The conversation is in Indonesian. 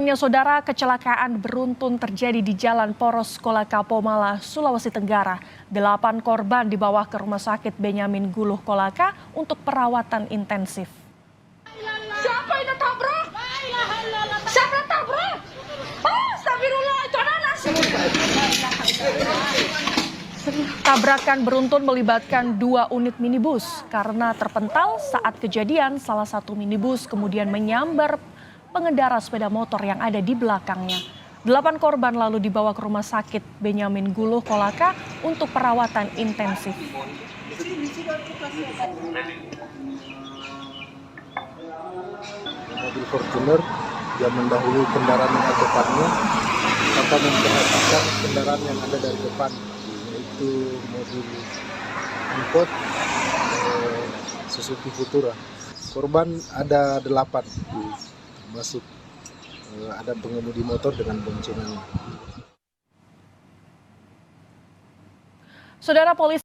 Saudara, kecelakaan beruntun terjadi di Jalan Poros Kolaka Pomala, Sulawesi Tenggara. 8 korban dibawa ke Rumah Sakit Benyamin Guluh Kolaka untuk perawatan intensif. Siapa yang tabrak? Siapa yang tabrak? Astagfirullah, itu anak. Tabrakan beruntun melibatkan 2 unit minibus. Karena terpental saat kejadian, salah satu minibus kemudian menyambar pengendara sepeda motor yang ada di belakangnya. 8 korban lalu dibawa ke Rumah Sakit Benyamin Guluh Kolaka untuk perawatan intensif. Mobil Fortuner yang mendahului kendaraan yang ada depannya tanpa memperhatikan kendaraan yang ada dari depan, yaitu mobil angkot Suzuki Futura. Korban ada 8, termasuk ada pengemudi motor dengan boncengannya. Saudara, polisi